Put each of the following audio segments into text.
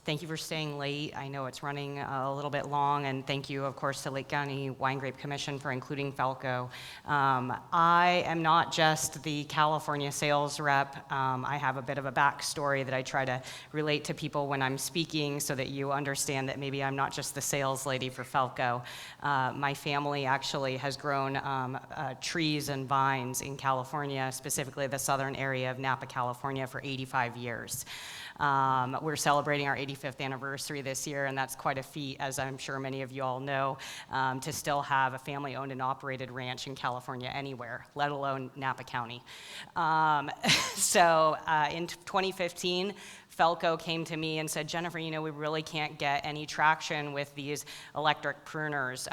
Thank you for staying late. I know it's running a little bit long, and thank you, of course, to Lake County Wine Grape Commission for including FELCO. I am not just the California sales rep. I have a bit of a backstory that I try to relate to people when I'm speaking so that you understand that maybe I'm not just the sales lady for FELCO. My family actually has grown trees and vines in California, specifically the southern area of Napa, California, for 85 years. We're celebrating our 85th anniversary this year, and that's quite a feat, as I'm sure many of you all know, to still have a family-owned and operated ranch in California anywhere, let alone Napa County. So in 2015, FELCO came to me and said, Jennifer, you know, we really can't get any traction with these electric pruners.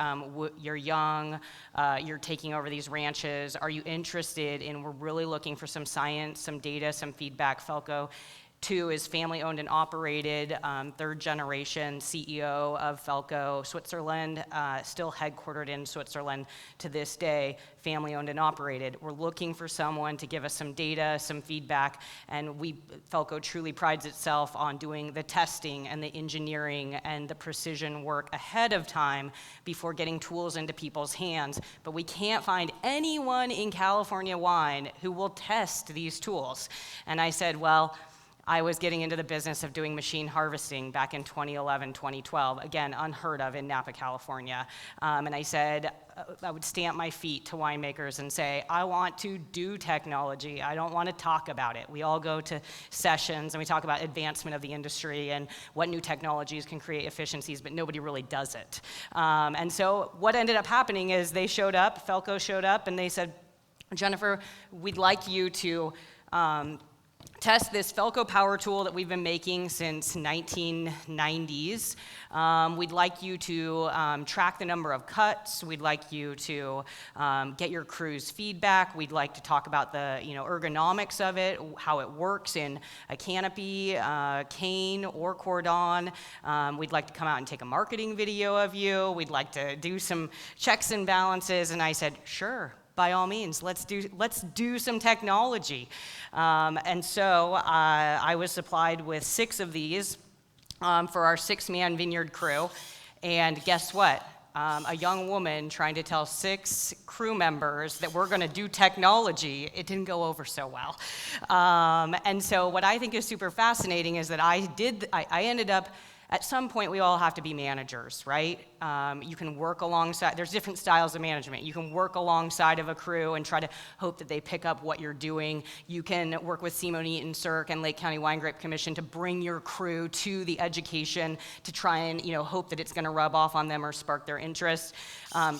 You're young, you're taking over these ranches. Are you interested in, we're really looking for some science, some data, some feedback. FELCO 2 is family-owned and operated, third-generation CEO of FELCO, Switzerland, still headquartered in Switzerland to this day, family-owned and operated. We're looking for someone to give us some data, some feedback, and FELCO truly prides itself on doing the testing and the engineering and the precision work ahead of time before getting tools into people's hands. But we can't find anyone in California wine who will test these tools. And I said, well, I was getting into the business of doing machine harvesting back in 2011, 2012, again, unheard of in Napa, California. And I said, I would stamp my feet to winemakers and say, I want to do technology. I don't want to talk about it. We all go to sessions and we talk about advancement of the industry and what new technologies can create efficiencies, but nobody really does it. And so what ended up happening is they showed up, FELCO showed up, and they said, Jennifer, we'd like you to test this FELCO power tool that we've been making since 1990s. We'd like you to track the number of cuts. We'd like you to get your crew's feedback. We'd like to talk about the ergonomics of it, how it works in a canopy, cane, or cordon. We'd like to come out and take a marketing video of you. We'd like to do some checks and balances. And I said, sure. By all means, let's do some technology. And so I was supplied with 6 of these for our 6-man vineyard crew. And guess what? A young woman trying to tell 6 crew members that we're going to do technology, it didn't go over so well. And so what I think is super fascinating is that I ended up, at some point, we all have to be managers, right? You can work alongside, there's different styles of management. You can work alongside of a crew and try to hope that they pick up what you're doing. You can work with Simon Eaton Cirque and Lake County Wine Grape Commission to bring your crew to the education to try and hope that it's going to rub off on them or spark their interest.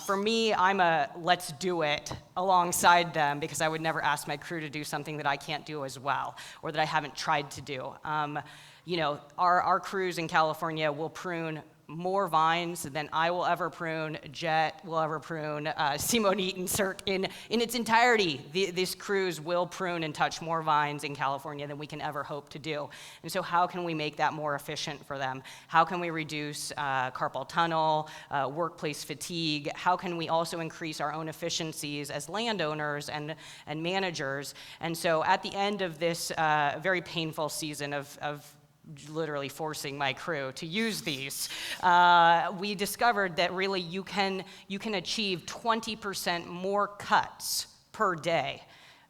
For me, I'm a let's do it alongside them because I would never ask my crew to do something that I can't do as well or that I haven't tried to do. Our crews in California will prune more vines than I will ever prune, Jet will ever prune, Simon Eaton Cirque in its entirety. These crews will prune and touch more vines in California than we can ever hope to do. And so how can we make that more efficient for them? How can we reduce carpal tunnel, workplace fatigue? How can we also increase our own efficiencies as landowners and managers? And so at the end of this very painful season of literally forcing my crew to use these, we discovered that really you can achieve 20% more cuts per day.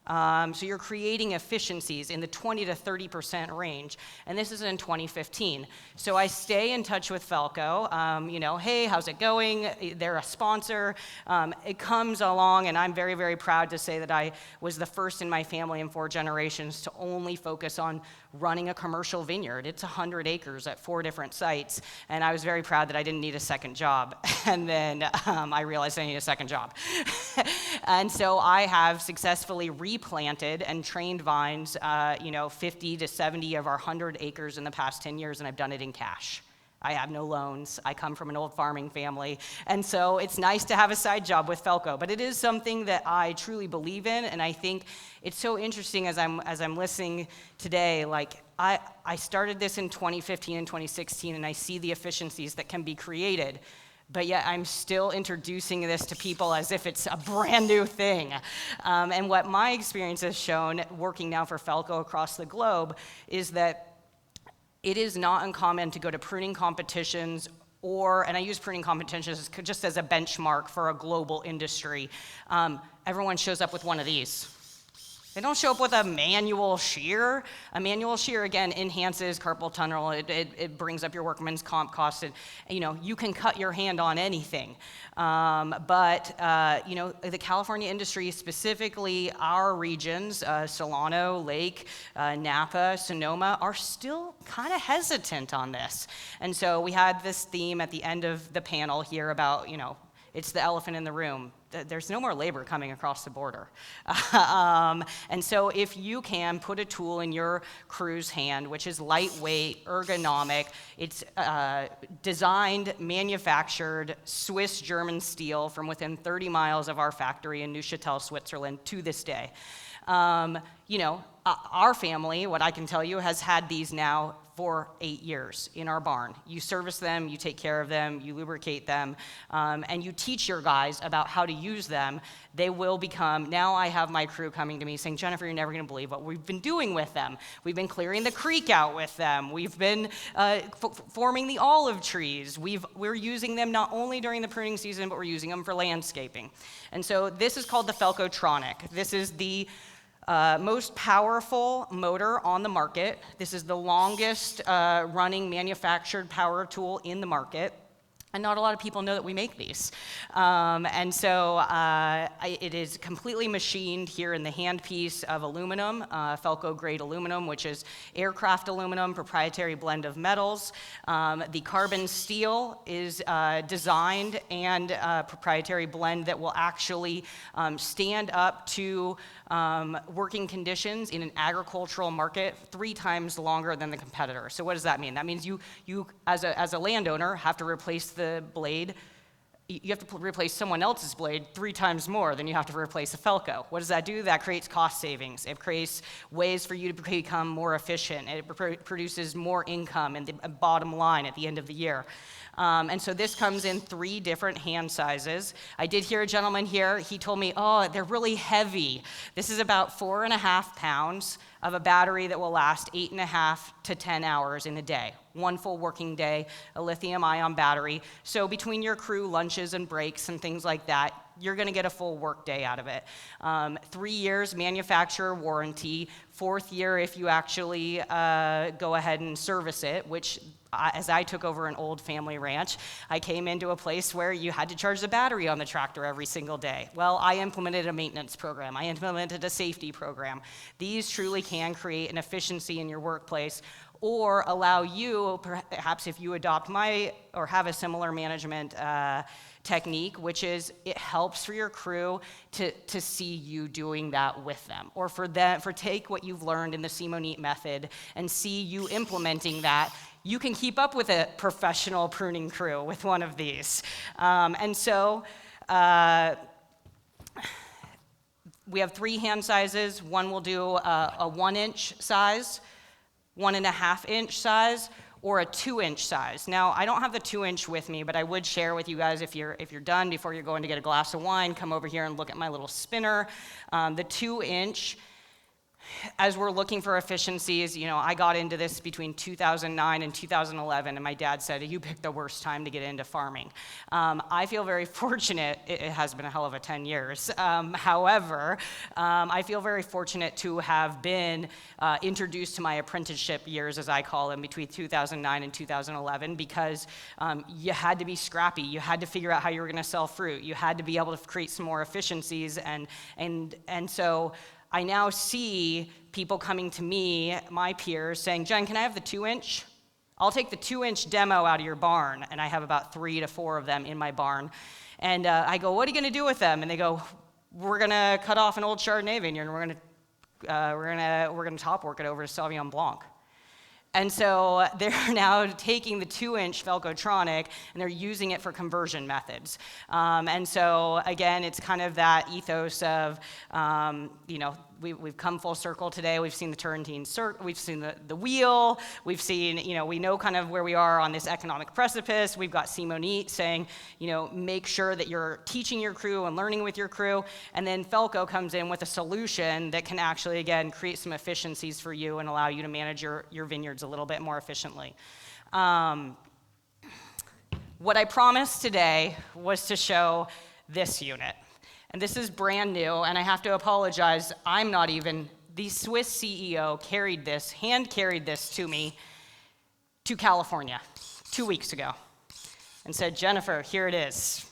So you're creating efficiencies in the 20 to 30% range, and this is in 2015. So I stay in touch with FELCO. Hey, how's it going? They're a sponsor. It comes along, and I'm very, very proud to say that I was the first in my family in 4 generations to only focus on running a commercial vineyard. It's 100 acres at 4 different sites, and I was very proud that I didn't need a second job. And then I realized I need a second job. And so I have successfully replanted and trained vines, 50 to 70 of our 100 acres in the past 10 years, and I've done it in cash. I have no loans. I come from an old farming family. And so it's nice to have a side job with FELCO, but it is something that I truly believe in, and I think it's so interesting as I'm listening today, like I started this in 2015 and 2016, and I see the efficiencies that can be created. But yet I'm still introducing this to people as if it's a brand new thing. And what my experience has shown, working now for FELCO across the globe, is that it is not uncommon to go to pruning competitions and I use pruning competitions just as a benchmark for a global industry. Everyone shows up with one of these. They don't show up with a manual shear. A manual shear, again, enhances carpal tunnel. It brings up your workman's comp costs. And, you can cut your hand on anything. But the California industry, specifically our regions, Solano, Lake, Napa, Sonoma, are still kind of hesitant on this. And so we had this theme at the end of the panel here about, it's the elephant in the room. There's no more labor coming across the border. And so if you can put a tool in your crew's hand, which is lightweight, ergonomic, it's designed, manufactured, Swiss German steel from within 30 miles of our factory in Neuchâtel, Switzerland to this day. Our family, what I can tell you, has had these now for 8 years in our barn. You service them, you take care of them, you lubricate them, and you teach your guys about how to use them. They will become, now I have my crew coming to me saying, Jennifer, you're never gonna believe what we've been doing with them. We've been clearing the creek out with them. We've been forming the olive trees. We're using them not only during the pruning season, but we're using them for landscaping. And so this is called the FELCO. This is the most powerful motor on the market. This is the longest running manufactured power tool in the market. And not a lot of people know that we make these. And so it is completely machined here in the handpiece of aluminum, FELCO grade aluminum, which is aircraft aluminum, proprietary blend of metals. The carbon steel is designed and proprietary blend that will actually stand up to working conditions in an agricultural market 3 times longer than the competitor. So what does that mean? That means you as a landowner have to replace the blade. You have to replace someone else's blade 3 times more than you have to replace a FELCO. What does that do? That creates cost savings. It creates ways for you to become more efficient. It produces more income in the bottom line at the end of the year. And so this comes in 3 different hand sizes. I did hear a gentleman here, he told me, oh, they're really heavy. This is about 4.5 pounds of a battery that will last 8.5 to 10 hours in a day. 1 full working day, a lithium-ion battery. So between your crew lunches and breaks and things like that, you're gonna get a full work day out of it. 3 years manufacturer warranty, 4th year if you actually go ahead and service it, which as I took over an old family ranch, I came into a place where you had to charge the battery on the tractor every single day. Well, I implemented a maintenance program. I implemented a safety program. These truly can create an efficiency in your workplace or allow you, perhaps if you adopt or have a similar management technique, which is it helps for your crew to see you doing that with them, or for take what you've learned in the Simonite method and see you implementing that. You can keep up with a professional pruning crew with one of these. And so we have 3 hand sizes. One will do a 1-inch size, 1.5-inch size, or a 2-inch size. Now, I don't have the 2-inch with me, but I would share with you guys if you're done, before you're going to get a glass of wine, come over here and look at my little spinner. The 2-inch, as we're looking for efficiencies, I got into this between 2009 and 2011, and my dad said, you picked the worst time to get into farming. I feel very fortunate. It has been a hell of a 10 years. However, I feel very fortunate to have been introduced to my apprenticeship years, as I call them, between 2009 and 2011, because you had to be scrappy. You had to figure out how you were going to sell fruit. You had to be able to create some more efficiencies, and so I now see people coming to me, my peers, saying, Jen, can I have the 2-inch? I'll take the 2-inch demo out of your barn, and I have about 3 to 4 of them in my barn. And I go, what are you going to do with them? And they go, we're going to cut off an old Chardonnay vineyard, and we're going to top work it over to Sauvignon Blanc. And so they're now taking the 2-inch FELCOtronic and they're using it for conversion methods. And so again, it's kind of that ethos of, we've come full circle today. We've seen the Turrentine circle, we've seen the wheel, we've seen, we know kind of where we are on this economic precipice. We've got Simonite saying, make sure that you're teaching your crew and learning with your crew. And then FELCO comes in with a solution that can actually, again, create some efficiencies for you and allow you to manage your vineyards a little bit more efficiently. What I promised today was to show this unit. And this is brand new, and I have to apologize, the Swiss CEO hand carried this to me to California 2 weeks ago and said, Jennifer, here it is.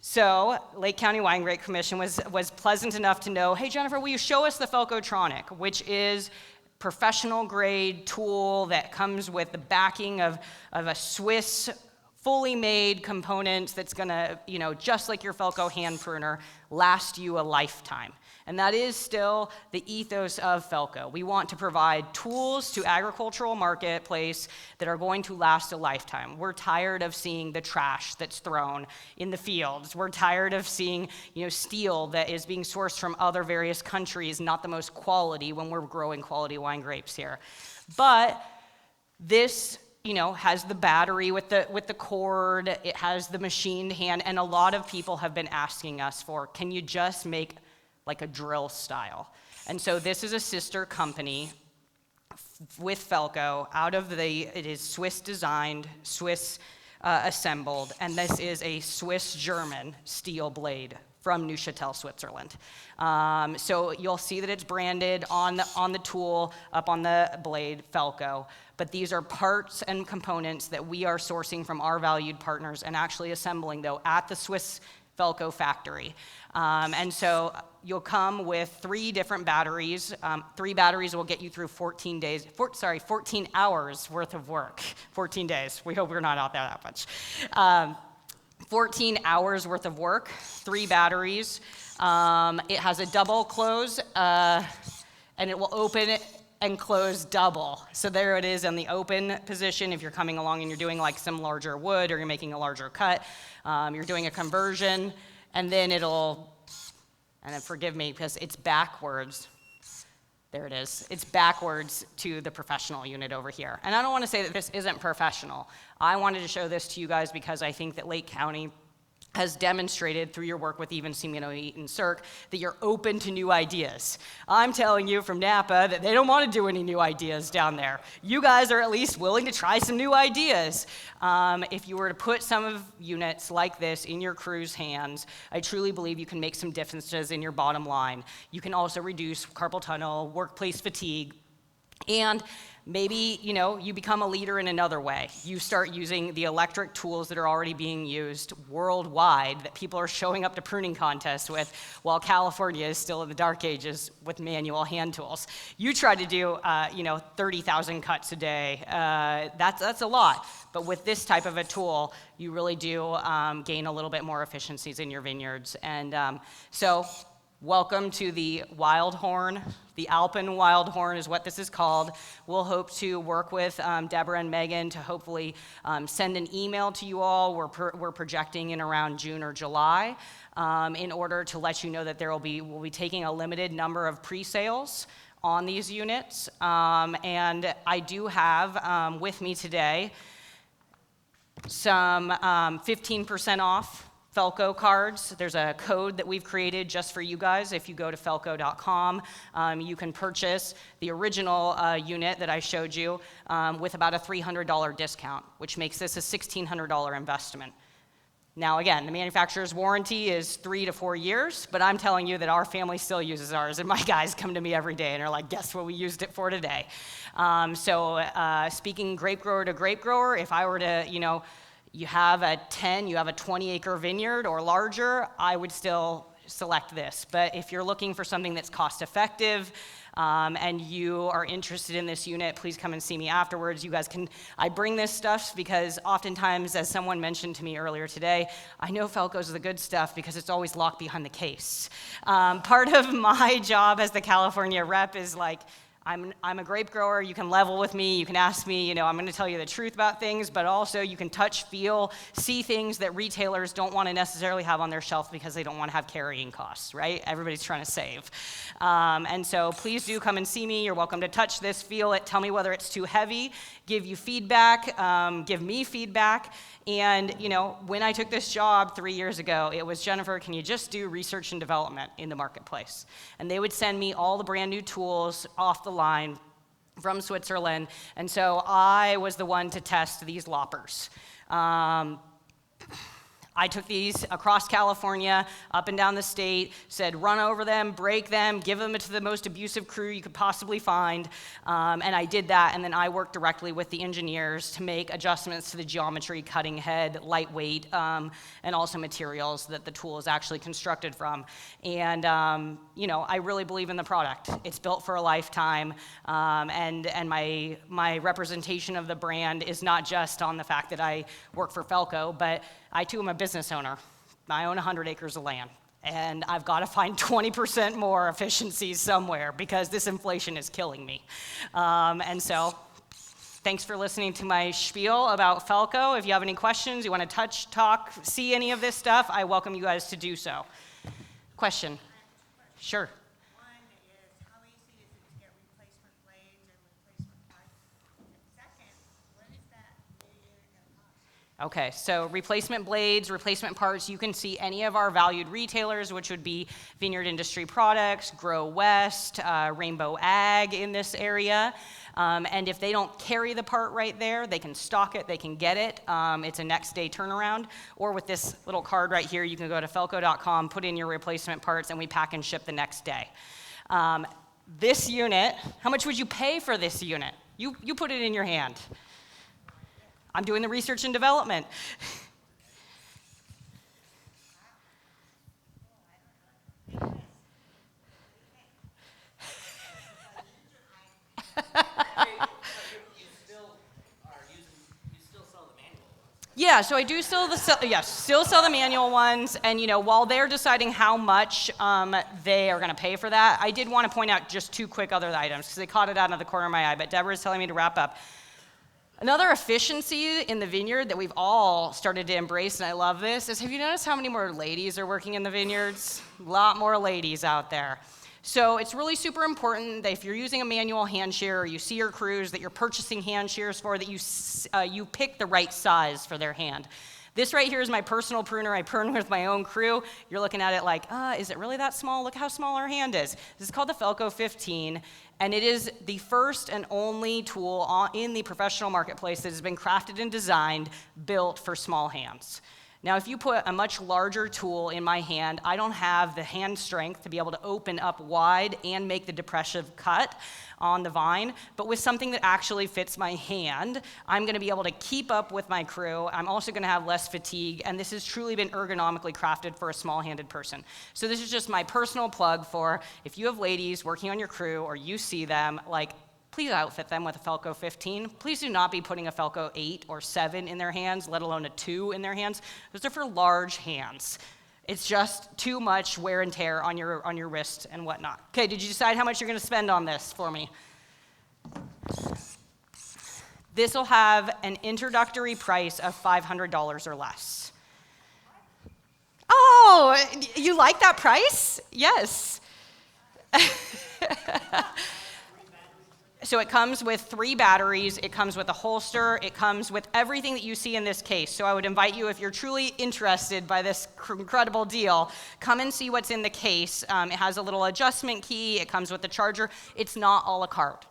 So Lake County Wine Grape Commission was pleasant enough to know, hey, Jennifer, will you show us the FELCOtronic, which is professional grade tool that comes with the backing of a Swiss fully made component that's gonna, just like your FELCO hand pruner, last you a lifetime. And that is still the ethos of FELCO. We want to provide tools to agricultural marketplace that are going to last a lifetime. We're tired of seeing the trash that's thrown in the fields. We're tired of seeing, steel that is being sourced from other various countries, not the most quality when we're growing quality wine grapes here. But this has the battery with the cord, it has the machined hand, and a lot of people have been asking us can you just make like a drill style? And so this is a sister company with FELCO it is Swiss designed, Swiss assembled, and this is a Swiss-German steel blade from Neuchâtel, Switzerland. So you'll see that it's branded on the tool, up on the blade, FELCO. But these are parts and components that we are sourcing from our valued partners and actually assembling, though, at the Swiss FELCO factory. And so you'll come with 3 different batteries. 3 batteries will get you through 14 hours worth of work. 14 days. We hope we're not out there that much. 14 hours worth of work, 3 batteries. It has a double close, and it will open and close double. So there it is in the open position. If you're coming along and you're doing like some larger wood or you're making a larger cut, you're doing a conversion, and then forgive me because it's backwards. There it is. It's backwards to the professional unit over here. And I don't want to say that this isn't professional. I wanted to show this to you guys because I think that Lake County has demonstrated through your work with even Simonite and Cirque that you're open to new ideas. I'm telling you from Napa that they don't want to do any new ideas down there. You guys are at least willing to try some new ideas. If you were to put some of units like this in your crew's hands, I truly believe you can make some differences in your bottom line. You can also reduce carpal tunnel, workplace fatigue, and maybe, you become a leader in another way. You start using the electric tools that are already being used worldwide that people are showing up to pruning contests with, while California is still in the dark ages with manual hand tools. You try to do, 30,000 cuts a day. That's a lot. But with this type of a tool, you really do gain a little bit more efficiencies in your vineyards. And so welcome to the Wildhorn. The Alpen Wildhorn is what this is called. We'll hope to work with Deborah and Megan to hopefully send an email to you all. We're projecting in around June or July in order to let you know that we'll be taking a limited number of pre-sales on these units. And I do have with me today some 15% off FELCO cards. There's a code that we've created just for you guys. If you go to felco.com, you can purchase the original unit that I showed you with about a $300 discount, which makes this a $1,600 investment. Now again, the manufacturer's warranty is 3 to 4 years, but I'm telling you that our family still uses ours, and my guys come to me every day and are like, guess what we used it for today? Speaking grape grower to grape grower, if I were to, you have a 20-acre vineyard or larger, I would still select this. But if you're looking for something that's cost effective and you are interested in this unit, please come and see me afterwards. You guys I bring this stuff because oftentimes, as someone mentioned to me earlier today, I know FELCO's the good stuff because it's always locked behind the case. Part of my job as the California rep is like, I'm a grape grower. You can level with me. You can ask me, I'm going to tell you the truth about things, but also you can touch, feel, see things that retailers don't want to necessarily have on their shelf because they don't want to have carrying costs, right? Everybody's trying to save. And so please do come and see me. You're welcome to touch this, feel it, tell me whether it's too heavy, give you feedback, give me feedback. And, when I took this job 3 years ago, it was, Jennifer, can you just do research and development in the marketplace? And they would send me all the brand new tools off the line from Switzerland. And so I was the one to test these loppers. I took these across California, up and down the state, said run over them, break them, give them to the most abusive crew you could possibly find, and I did that, and then I worked directly with the engineers to make adjustments to the geometry, cutting head, lightweight, and also materials that the tool is actually constructed from. And I really believe in the product. It's built for a lifetime, and my representation of the brand is not just on the fact that I work for FELCO, but I too am a business owner. I own 100 acres of land, and I've got to find 20% more efficiencies somewhere because this inflation is killing me. And so thanks for listening to my spiel about FELCO. If you have any questions, you want to touch, talk, see any of this stuff, I welcome you guys to do so. Question? Sure. Okay, so replacement blades, replacement parts, you can see any of our valued retailers, which would be Vineyard Industry Products, Grow West, Rainbow Ag in this area. And if they don't carry the part right there, they can stock it, they can get it. It's a next day turnaround. Or with this little card right here, you can go to felco.com, put in your replacement parts, and we pack and ship the next day. This unit, how much would you pay for this unit? You put it in your hand. I'm doing the research and development. Yeah, so I do still sell the manual ones, and while they're deciding how much they are going to pay for that, I did want to point out just two quick other items because they caught it out of the corner of my eye. But Deborah's telling me to wrap up. Another efficiency in the vineyard that we've all started to embrace, and I love this, is have you noticed how many more ladies are working in the vineyards? A lot more ladies out there. So it's really super important that if you're using a manual hand shear or you see your crews that you're purchasing hand shears for, that you pick the right size for their hand. This right here is my personal pruner. I prune with my own crew. You're looking at it like, is it really that small? Look how small our hand is. This is called the FELCO 15, and it is the first and only tool in the professional marketplace that has been crafted and designed, built for small hands. Now, if you put a much larger tool in my hand, I don't have the hand strength to be able to open up wide and make the depressive cut on the vine, but with something that actually fits my hand, I'm going to be able to keep up with my crew. I'm also going to have less fatigue, and this has truly been ergonomically crafted for a small-handed person. So this is just my personal plug for if you have ladies working on your crew or you see them, please outfit them with a FELCO 15. Please do not be putting a FELCO 8 or 7 in their hands, let alone a 2 in their hands. Those are for large hands. It's just too much wear and tear on your wrist and whatnot. Okay, did you decide how much you're going to spend on this for me? This will have an introductory price of $500 or less. Oh, you like that price? Yes. So it comes with 3 batteries, it comes with a holster, it comes with everything that you see in this case. So I would invite you, if you're truly interested by this incredible deal, come and see what's in the case. It has a little adjustment key, it comes with the charger. It's not a la carte.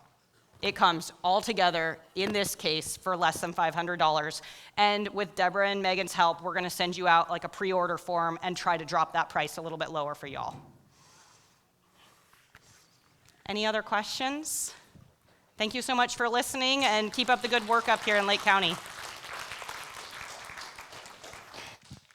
It comes all together in this case for less than $500. And with Deborah and Megan's help, we're gonna send you out like a pre-order form and try to drop that price a little bit lower for y'all. Any other questions? Thank you so much for listening, and keep up the good work up here in Lake County.